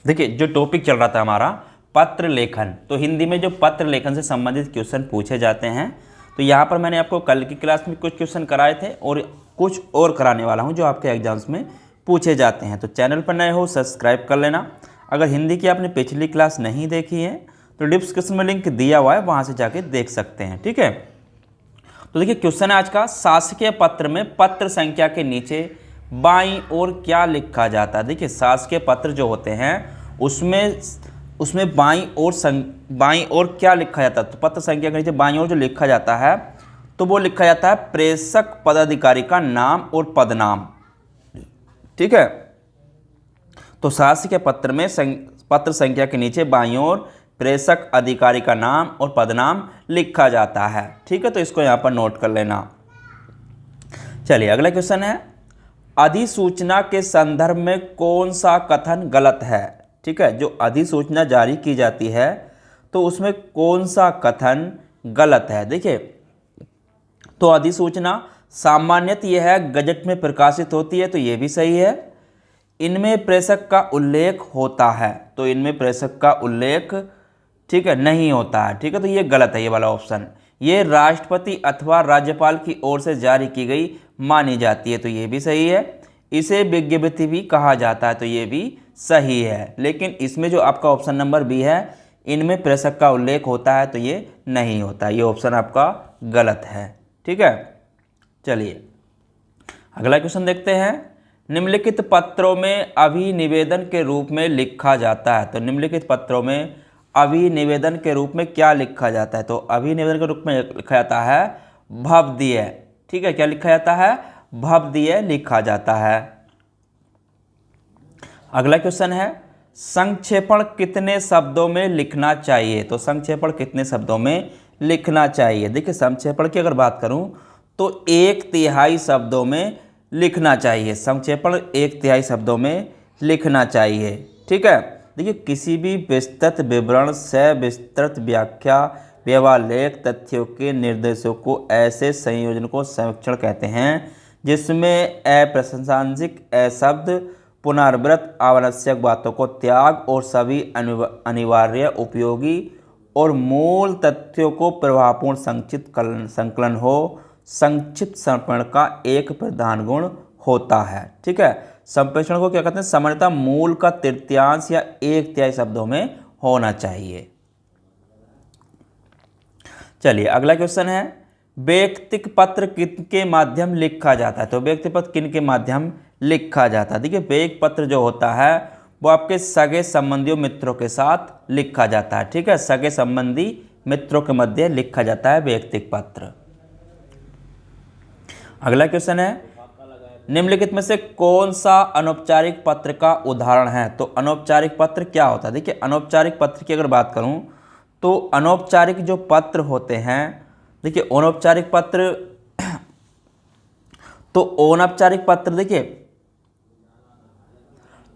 देखिए जो टॉपिक चल रहा था हमारा पत्र लेखन, तो हिंदी में जो पत्र लेखन से संबंधित क्वेश्चन पूछे जाते हैं, तो यहाँ पर मैंने आपको कल की क्लास में कुछ क्वेश्चन कराए थे और कुछ और कराने वाला हूँ जो आपके एग्जाम्स में पूछे जाते हैं। तो चैनल पर नए हो सब्सक्राइब कर लेना। अगर हिंदी की आपने पिछली क्लास नहीं देखी है तो डिस्क्रिप्शन में लिंक दिया हुआ है, वहाँ से जाके देख सकते हैं। ठीक है, तो देखिए क्वेश्चन है आज का, शासकीय पत्र में पत्र संख्या के नीचे बाईं ओर क्या लिखा जाता है। देखिए शासकीय पत्र जो होते हैं उसमें बाईं ओर क्या लिखा जाता है। तो पत्र संख्या के नीचे बाईं ओर जो लिखा जाता है तो वो लिखा जाता है प्रेषक पदाधिकारी का नाम और पदनाम। ठीक है, तो शासकीय पत्र में पत्र संख्या के नीचे बाईं ओर प्रेषक अधिकारी का नाम और पदनाम लिखा जाता है। ठीक है, तो इसको यहाँ पर नोट कर लेना। चलिए अगला क्वेश्चन है, अधिसूचना के संदर्भ में कौन सा कथन गलत है। ठीक है, जो अधिसूचना जारी की जाती है तो उसमें कौन सा कथन गलत है। देखिए तो अधिसूचना सामान्यतः यह है गजट में प्रकाशित होती है, तो ये भी सही है। इनमें प्रेषक का उल्लेख होता है, तो इनमें प्रेषक का उल्लेख ठीक है नहीं होता है। ठीक है, तो ये गलत है, ये वाला ऑप्शन। ये राष्ट्रपति अथवा राज्यपाल की ओर से जारी की गई मानी जाती है, तो ये भी सही है। इसे विज्ञप्ति भी कहा जाता है, तो ये भी सही है। लेकिन इसमें जो आपका ऑप्शन नंबर बी है, इनमें प्रेषक का उल्लेख होता है, तो ये नहीं होता, ये ऑप्शन आपका गलत है। ठीक है, चलिए अगला क्वेश्चन देखते हैं। निम्नलिखित पत्रों में अभिनिवेदन के रूप में लिखा जाता है। तो निम्नलिखित पत्रों में अभिनिवेदन के रूप में क्या लिखा जाता है। तो अभिनिवेदन के रूप में लिखा जाता है भवदीय। ठीक है, क्या लिखा जाता है, भवदीय लिखा जाता है। अगला क्वेश्चन है, संक्षेपण कितने शब्दों में लिखना चाहिए। तो संक्षेपण कितने शब्दों में लिखना चाहिए। देखिए संक्षेपण की अगर बात करूं तो 1/3 शब्दों में लिखना चाहिए। संक्षेपण 1/3 शब्दों में लिखना चाहिए। ठीक है, देखिए किसी भी विस्तृत विवरण से विस्तृत व्याख्या व्यवलेख तथ्यों के निर्देशों को ऐसे संयोजन को संरक्षण कहते हैं जिसमें अप्रासंगिक अशब्द पुनरावृत्त आवश्यक बातों को त्याग और सभी अनिवार्य उपयोगी और मूल तथ्यों को प्रभावपूर्ण संकलन हो संक्षिप्त संप्रेषण का एक प्रधान गुण होता है। ठीक है, संप्रेषण को क्या कहते हैं, सामान्यतः मूल का 1/3 या 1/3 शब्दों में होना चाहिए। चलिए अगला क्वेश्चन है, व्यक्तिगत पत्र किनके माध्यम लिखा जाता है। तो व्यक्तिगत पत्र किनके माध्यम लिखा जाता है। देखिए व्यक्तिगत पत्र जो होता है वो आपके सगे संबंधियों मित्रों के साथ लिखा जाता है। ठीक है, सगे संबंधी मित्रों के मध्य लिखा जाता है व्यक्तिगत पत्र। अगला क्वेश्चन है, निम्नलिखित में से कौन सा अनौपचारिक पत्र का उदाहरण है। तो अनौपचारिक पत्र क्या होता है। देखिए अनौपचारिक पत्र की अगर बात करूं तो अनौपचारिक जो पत्र होते हैं, देखिए अनौपचारिक पत्र तो अनौपचारिक पत्र देखिए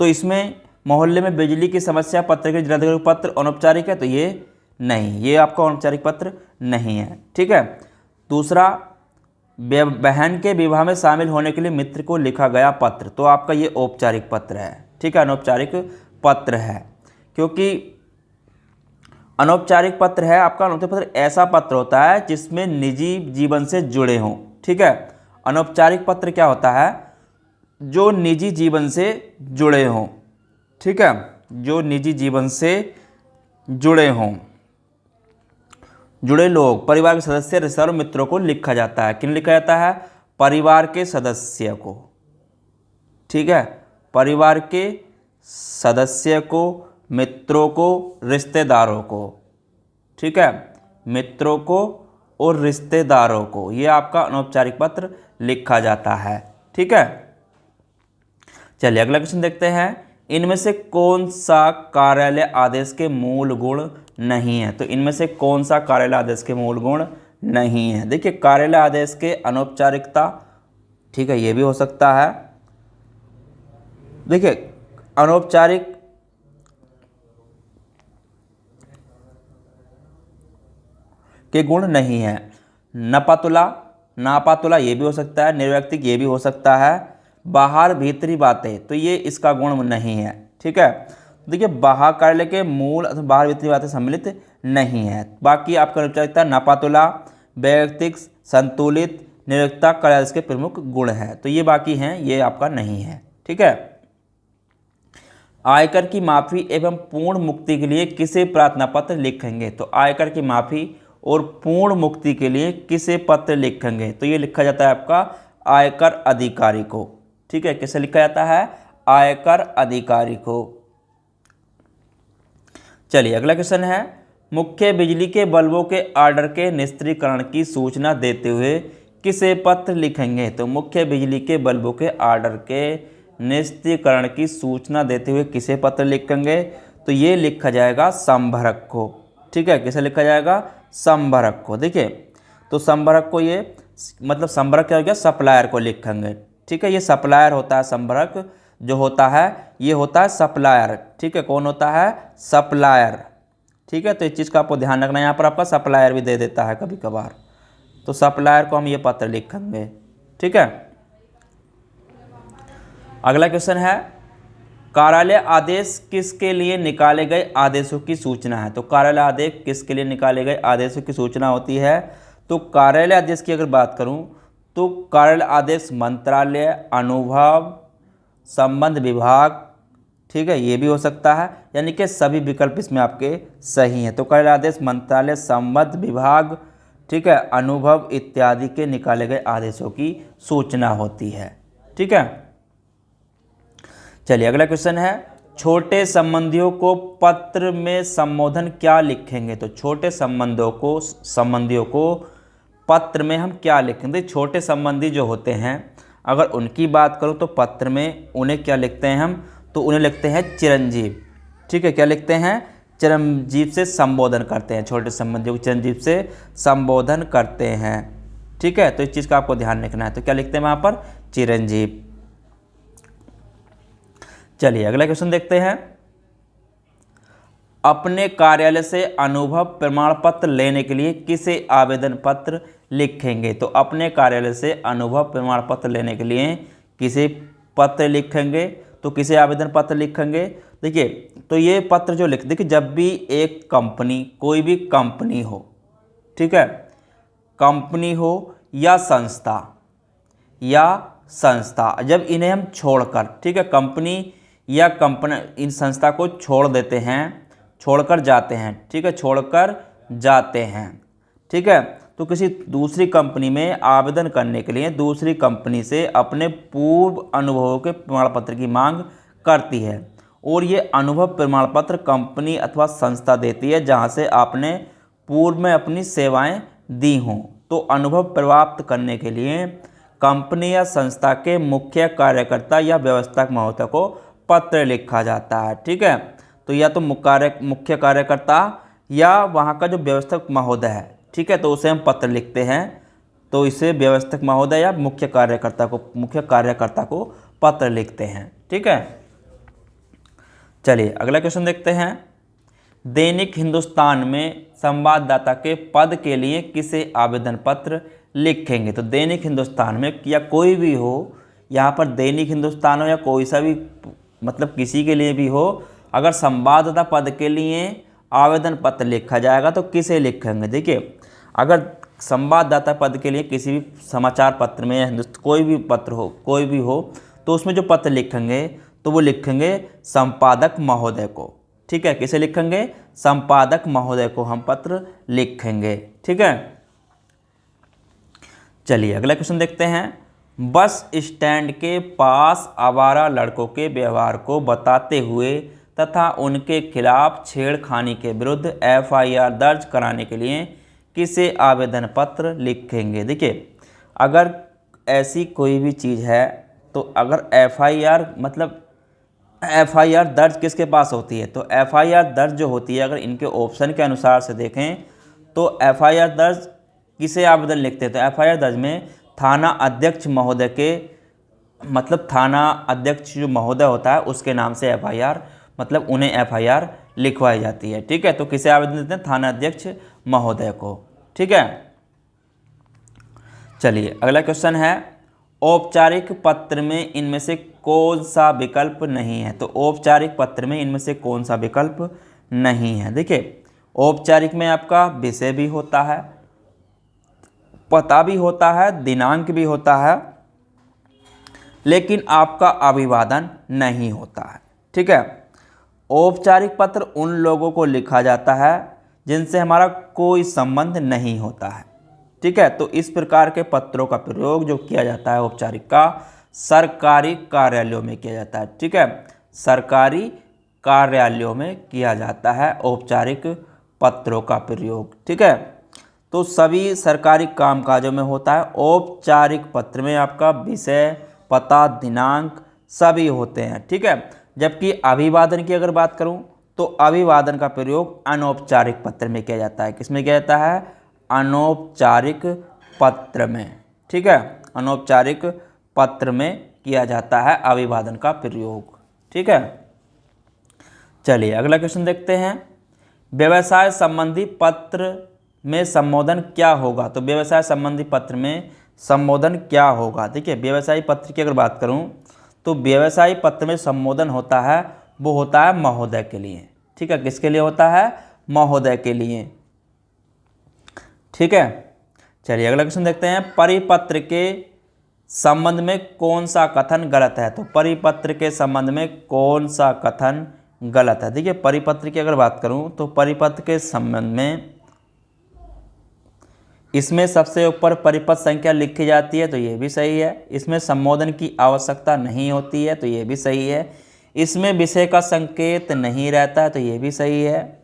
तो इसमें मोहल्ले में बिजली की समस्या पत्र के जिलाधिकारी पत्र अनौपचारिक है, तो ये नहीं, ये आपका अनौपचारिक पत्र नहीं है। ठीक है, दूसरा बहन के विवाह में शामिल होने के लिए मित्र को लिखा गया पत्र, तो आपका ये औपचारिक पत्र है। ठीक है, अनौपचारिक पत्र है, क्योंकि अनौपचारिक पत्र है आपका अनौपचारिक पत्र ऐसा पत्र होता है जिसमें निजी जीवन से जुड़े हों। ठीक है, अनौपचारिक पत्र क्या होता है, जो निजी जीवन से जुड़े हों। ठीक है, जो निजी जीवन से जुड़े हों, जुड़े लोग, परिवार के सदस्य, रिश्तेदार और मित्रों को लिखा जाता है। किन लिखा जाता है, परिवार के सदस्य को। ठीक है, परिवार के सदस्य को, मित्रों को, रिश्तेदारों को। ठीक है, मित्रों को और रिश्तेदारों को ये आपका अनौपचारिक पत्र लिखा जाता है। ठीक है, चलिए अगला क्वेश्चन देखते हैं, इनमें से कौन सा कार्यालय आदेश के मूल गुण नहीं है। तो इनमें से कौन सा कार्यालय आदेश के मूल गुण नहीं है। देखिए कार्यालय आदेश के अनौपचारिकता, ठीक है, ये भी हो सकता है। देखिए अनौपचारिक के गुण नहीं है। नपातुला, नापातुला ये भी हो सकता है। निर्व्यक्तिक ये भी हो सकता है। बाहर भीतरी बातें, तो ये इसका गुण नहीं है। ठीक है, देखिए बाह्य कार्यालय के मूल अथवा बाहर वित्तीय बातें सम्मिलित नहीं है। बाकी आपका औपचारिकता नापातुला, वैयक्तिक, संतुलित, निरंतरता कार्यालय के प्रमुख गुण हैं। तो ये बाकी हैं, ये आपका नहीं है। ठीक है। आयकर की माफी एवं पूर्ण मुक्ति के लिए किसे प्रार्थना पत्र लिखेंगे? तो आयकर की माफी और पूर्ण मुक्ति के लिए किसे पत्र लिखेंगे? तो ये लिखा जाता है आपका आयकर अधिकारी को। ठीक है, किसे लिखा जाता है? आयकर अधिकारी को। चलिए अगला क्वेश्चन है, मुख्य बिजली के बल्बों के ऑर्डर के निष्क्रियकरण की सूचना देते हुए किसे पत्र लिखेंगे? तो मुख्य बिजली के बल्बों के ऑर्डर के निष्क्रियकरण की सूचना देते हुए किसे पत्र लिखेंगे? तो ये लिखा जाएगा संभरक को। ठीक है, किसे लिखा जाएगा? संभरक को। देखिए तो संभरक को, ये मतलब संभरक क्या हो गया? सप्लायर को लिखेंगे। ठीक है, ये सप्लायर होता है। संभरक जो होता है ये होता है सप्लायर। ठीक है, कौन होता है? सप्लायर। ठीक है, तो इस चीज़ का आपको ध्यान रखना है। यहाँ पर आपका सप्लायर भी दे देता है कभी कभार, तो सप्लायर को हम ये पत्र लिखेंगे। ठीक है। अगला क्वेश्चन है, कार्यालय आदेश किसके लिए निकाले गए आदेशों की सूचना है? तो कार्यालय आदेश किसके लिए निकाले गए आदेशों की सूचना होती है? तो कार्यालय आदेश की अगर बात करूं तो कार्यालय आदेश मंत्रालय, अनुभव, संबंध विभाग, ठीक है, ये भी हो सकता है, यानी कि सभी विकल्प इसमें आपके सही हैं। तो कार्यालय आदेश मंत्रालय, संबंध विभाग, ठीक है, अनुभव इत्यादि के निकाले गए आदेशों की सूचना होती है। ठीक है। चलिए अगला क्वेश्चन है, छोटे संबंधियों को पत्र में संबोधन क्या लिखेंगे? तो छोटे संबंधियों को पत्र में हम क्या लिखेंगे? छोटे संबंधी जो होते हैं, अगर उनकी बात करूं तो पत्र में उन्हें क्या लिखते हैं हम? तो उन्हें लिखते हैं चिरंजीव। ठीक है, क्या लिखते हैं? चिरंजीव से संबोधन करते हैं। छोटे संबंधियों को चिरंजीव से संबोधन करते हैं। ठीक है, तो इस चीज़ का आपको ध्यान रखना है। तो क्या लिखते हैं वहाँ पर? चिरंजीव। चलिए अगला क्वेश्चन देखते हैं, अपने कार्यालय से अनुभव प्रमाण पत्र लेने के लिए किसे आवेदन पत्र लिखेंगे? तो अपने कार्यालय से अनुभव प्रमाण पत्र लेने के लिए किसे पत्र लिखेंगे? तो किसे आवेदन पत्र लिखेंगे? देखिए तो ये पत्र जो देखिए जब भी एक कंपनी, कोई भी कंपनी हो, ठीक है, कंपनी हो या संस्था, जब इन्हें हम छोड़कर, ठीक है, कंपनी या कंपनी इन संस्था को छोड़ देते हैं, छोड़कर जाते हैं, ठीक है, छोड़कर जाते हैं, ठीक है, तो किसी दूसरी कंपनी में आवेदन करने के लिए दूसरी कंपनी से अपने पूर्व अनुभवों के प्रमाण पत्र की मांग करती है, और ये अनुभव प्रमाण पत्र कंपनी अथवा संस्था देती है जहां से आपने पूर्व में अपनी सेवाएं दी हों। तो अनुभव प्राप्त करने के लिए कंपनी या संस्था के मुख्य कार्यकर्ता या व्यवस्थापक महोदय को पत्र लिखा जाता है। ठीक है, तो या तो मुख्य कार्यकर्ता या वहाँ का जो व्यवस्थापक महोदय है, ठीक है, तो उसे हम पत्र लिखते हैं, तो इसे व्यवस्थापक महोदय या मुख्य कार्यकर्ता को पत्र लिखते हैं। ठीक है। चलिए अगला क्वेश्चन देखते हैं, दैनिक हिंदुस्तान में संवाददाता के पद के लिए किसे आवेदन पत्र लिखेंगे? तो दैनिक हिंदुस्तान में या कोई भी हो, यहाँ पर दैनिक हिंदुस्तान हो या कोई सा भी, मतलब किसी के लिए भी हो, अगर संवाददाता पद के लिए आवेदन पत्र लिखा जाएगा तो किसे लिखेंगे? देखिए अगर संवाददाता पद के लिए किसी भी समाचार पत्र में या कोई भी पत्र हो, कोई भी हो, तो उसमें जो पत्र लिखेंगे तो वो लिखेंगे संपादक महोदय को। ठीक है, किसे लिखेंगे? संपादक महोदय को हम पत्र लिखेंगे। ठीक है। चलिए अगला क्वेश्चन देखते हैं, बस स्टैंड के पास आवारा लड़कों के व्यवहार को बताते हुए तथा उनके खिलाफ छेड़खानी के विरुद्ध एफआईआर दर्ज कराने के लिए किसे आवेदन पत्र लिखेंगे? देखिए अगर ऐसी कोई भी चीज़ है तो अगर एफआईआर, मतलब एफआईआर दर्ज किसके पास होती है? तो एफआईआर दर्ज जो होती है, अगर इनके ऑप्शन के अनुसार से देखें तो एफआईआर दर्ज किसे आवेदन लिखते हैं? तो एफआईआर दर्ज में थाना अध्यक्ष महोदय के, मतलब थाना अध्यक्ष जो महोदय होता है उसके नाम से एफआईआर, मतलब उन्हें एफआईआर लिखवाई जाती है। ठीक है, तो किसे आवेदन देते हैं? थाना अध्यक्ष महोदय को। ठीक है। चलिए अगला क्वेश्चन है, औपचारिक पत्र में इनमें से कौन सा विकल्प नहीं है? तो औपचारिक पत्र में इनमें से कौन सा विकल्प नहीं है? देखिए, औपचारिक में आपका विषय भी होता है, पता भी होता है, दिनांक भी होता है, लेकिन आपका अभिवादन नहीं होता है। ठीक है, औपचारिक पत्र उन लोगों को लिखा जाता है जिनसे हमारा कोई संबंध नहीं होता है। ठीक है, तो इस प्रकार के पत्रों का प्रयोग जो किया जाता है औपचारिक का, सरकारी कार्यालयों में किया जाता है। ठीक है, सरकारी कार्यालयों में किया जाता है औपचारिक पत्रों का प्रयोग। ठीक है, तो सभी सरकारी कामकाजों में होता है। औपचारिक पत्र में आपका विषय, पता, दिनांक सभी होते हैं। ठीक है, जबकि अभिवादन की अगर बात करूं तो अभिवादन का प्रयोग अनौपचारिक पत्र में किया जाता है। किसमें किया जाता है? अनौपचारिक पत्र में। ठीक है, अनौपचारिक पत्र में किया जाता है अभिवादन का प्रयोग। ठीक है, चलिए अगला क्वेश्चन देखते हैं। व्यवसाय संबंधी पत्र में संबोधन क्या होगा? तो व्यवसाय संबंधी पत्र में संबोधन क्या होगा? देखिए, व्यवसायी पत्र की अगर बात करूं तो व्यवसायी पत्र में संबोधन होता है, वो होता है महोदय के लिए। ठीक है, किसके लिए होता है? महोदय के लिए। ठीक है, चलिए अगला क्वेश्चन देखते हैं। परिपत्र के संबंध में कौन सा कथन गलत है? तो परिपत्र के संबंध में कौन सा कथन गलत है? देखिए, परिपत्र की अगर बात करूं तो परिपत्र के संबंध में इसमें सबसे ऊपर परिपत्र संख्या लिखी जाती है, तो ये भी सही है। इसमें संबोधन की आवश्यकता नहीं होती है, तो ये भी सही है। इसमें विषय का संकेत नहीं रहता है, तो ये भी सही है।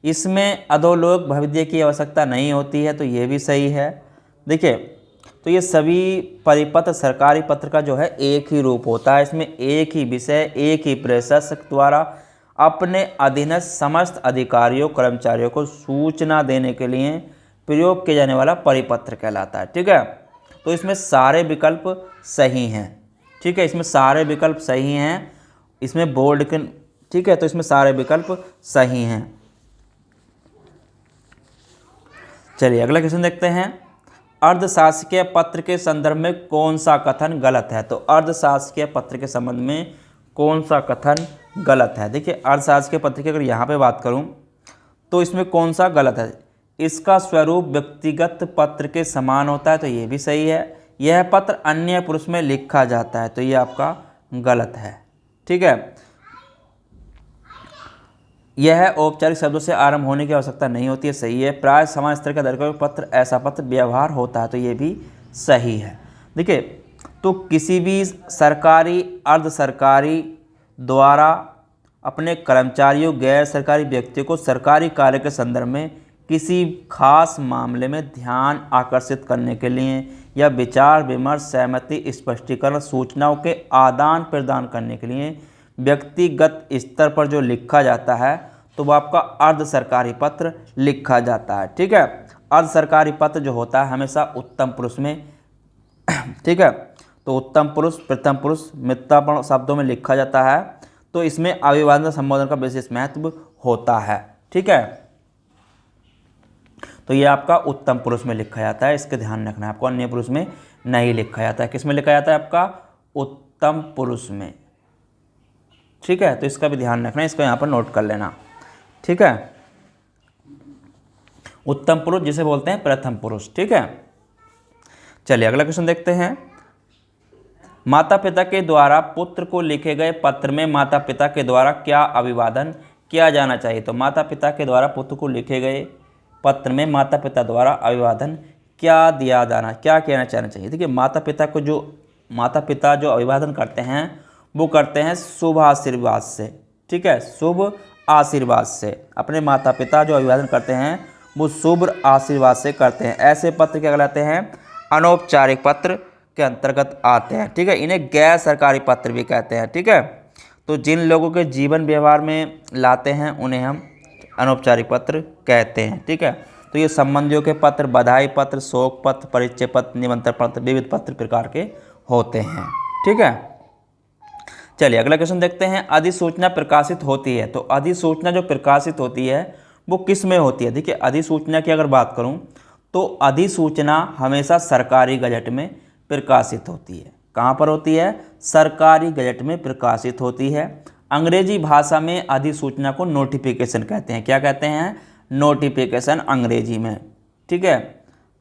इसमें अधोलोक भविद्य की आवश्यकता नहीं होती है, तो ये भी सही है। देखिए, तो ये सभी परिपत्र सरकारी पत्र का जो है एक ही रूप होता है। इसमें एक ही विषय, एक ही प्रशासक द्वारा अपने अधीनस्थ समस्त अधिकारियों कर्मचारियों को सूचना देने के लिए प्रयोग किया जाने वाला परिपत्र कहलाता है। ठीक है, तो इसमें सारे विकल्प सही हैं। ठीक है, इसमें सारे विकल्प सही हैं। इसमें बोर्ड के, ठीक है, तो इसमें सारे विकल्प सही हैं। चलिए अगला क्वेश्चन देखते हैं। अर्धशासकीय पत्र के संदर्भ में कौन सा कथन गलत है? तो अर्धशासकीय पत्र के संबंध में कौन सा कथन गलत है? देखिए, अर्धशासकीय पत्र की अगर यहाँ पे बात करूँ तो इसमें कौन सा गलत है? इसका स्वरूप व्यक्तिगत पत्र के समान होता है, तो ये भी सही है। यह पत्र अन्य पुरुष में लिखा जाता है, तो ये आपका गलत है। ठीक है, यह औपचारिक शब्दों से आरंभ होने की आवश्यकता नहीं होती है, सही है। प्राय समान स्तर का दर्जा पत्र ऐसा पत्र व्यवहार होता है, तो ये भी सही है। देखिए, तो किसी भी सरकारी, अर्ध सरकारी द्वारा अपने कर्मचारियों, गैर सरकारी व्यक्तियों को सरकारी कार्य के संदर्भ में किसी खास मामले में ध्यान आकर्षित करने के लिए या विचार विमर्श, सहमति, स्पष्टीकरण, सूचनाओं के आदान प्रदान करने के लिए व्यक्तिगत स्तर पर जो लिखा जाता है, तो वो आपका अर्ध सरकारी पत्र लिखा जाता है। ठीक है, अर्ध सरकारी पत्र जो होता है हमेशा उत्तम पुरुष में, ठीक है, तो उत्तम पुरुष, प्रथम पुरुष, मित्रतापूर्ण शब्दों में लिखा जाता है। तो इसमें अभिवादन संबोधन का विशेष महत्व होता है। ठीक है, तो ये आपका उत्तम पुरुष में लिखा जाता है, इसके ध्यान रखना है आपको। अन्य पुरुष में नहीं लिखा जाता है। किस में लिखा जाता है? आपका उत्तम पुरुष में। ठीक है, तो इसका भी ध्यान रखना है, इसको यहाँ पर नोट कर लेना। ठीक है, उत्तम पुरुष जिसे बोलते हैं प्रथम पुरुष। ठीक है, चलिए अगला क्वेश्चन देखते हैं। माता पिता के द्वारा पुत्र को लिखे गए पत्र में माता पिता के द्वारा क्या अभिवादन किया जाना चाहिए? तो माता पिता के द्वारा पुत्र को लिखे गए पत्र में माता पिता द्वारा अभिवादन क्या दिया जाना, क्या कहना चाहना चाहिए? देखिए, माता पिता जो अभिवादन करते हैं वो करते हैं शुभ आशीर्वाद से। ठीक है, शुभ आशीर्वाद से अपने माता पिता जो अभिवादन करते हैं वो शुभ आशीर्वाद से करते हैं। ऐसे पत्र क्या कहलाते हैं? अनौपचारिक पत्र के अंतर्गत आते हैं। ठीक है, इन्हें गैर सरकारी पत्र भी कहते हैं। ठीक है, तो जिन लोगों के जीवन व्यवहार में लाते हैं उन्हें हम अनौपचारिक पत्र कहते हैं। ठीक है, तो ये संबंधियों के पत्र, बधाई पत्र, शोक पत्र, परिचय पत्र, निमंत्रण पत्र, विविध पत्र प्रकार के होते हैं। ठीक है, चलिए अगला क्वेश्चन देखते हैं। अधिसूचना प्रकाशित होती है, तो अधिसूचना जो प्रकाशित होती है वो किस में होती है? देखिए, अधिसूचना की अगर बात करूं तो अधिसूचना हमेशा सरकारी गजट में प्रकाशित होती है। कहाँ पर होती है? सरकारी गजट में प्रकाशित होती है। अंग्रेजी भाषा में अधिसूचना को नोटिफिकेशन कहते हैं। क्या कहते हैं? नोटिफिकेशन अंग्रेजी में। ठीक है,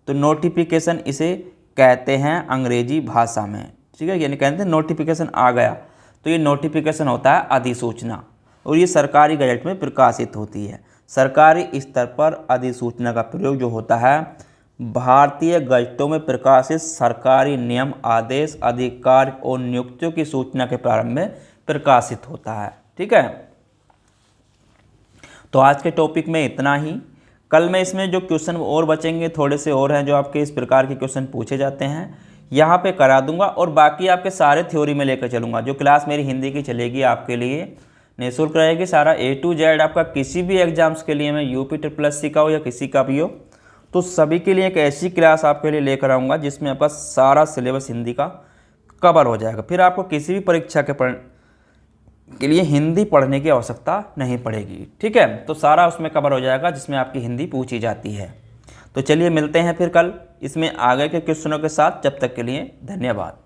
तो नोटिफिकेशन इसे कहते हैं अंग्रेजी भाषा में। ठीक है, यानी कहते हैं नोटिफिकेशन आ गया तो ये नोटिफिकेशन होता है अधिसूचना, और ये सरकारी गजट में प्रकाशित होती है। सरकारी स्तर पर अधिसूचना का प्रयोग जो होता है भारतीय गजटों में प्रकाशित सरकारी नियम, आदेश, अधिकार और नियुक्तियों की सूचना के प्रारंभ में प्रकाशित होता है। ठीक है, तो आज के टॉपिक में इतना ही। कल में इसमें जो क्वेश्चन और बचेंगे थोड़े से और हैं जो आपके इस प्रकार के क्वेश्चन पूछे जाते हैं यहाँ पे करा दूंगा, और बाकी आपके सारे थ्योरी में लेकर चलूँगा। जो क्लास मेरी हिंदी की चलेगी आपके लिए निःशुल्क रहेगी, सारा A to Z आपका किसी भी एग्जाम्स के लिए, मैं UP++ का हो या किसी का भी हो, तो सभी के लिए एक ऐसी क्लास आपके लिए लेकर आऊँगा जिसमें आपका सारा सिलेबस हिंदी का कवर हो जाएगा। फिर आपको किसी भी परीक्षा के लिए हिंदी पढ़ने की आवश्यकता नहीं पड़ेगी। ठीक है, तो सारा उसमें कवर हो जाएगा जिसमें आपकी हिंदी पूछी जाती है। तो चलिए मिलते हैं फिर कल इसमें आगे के क्वेश्चनों के साथ। जब तक के लिए धन्यवाद।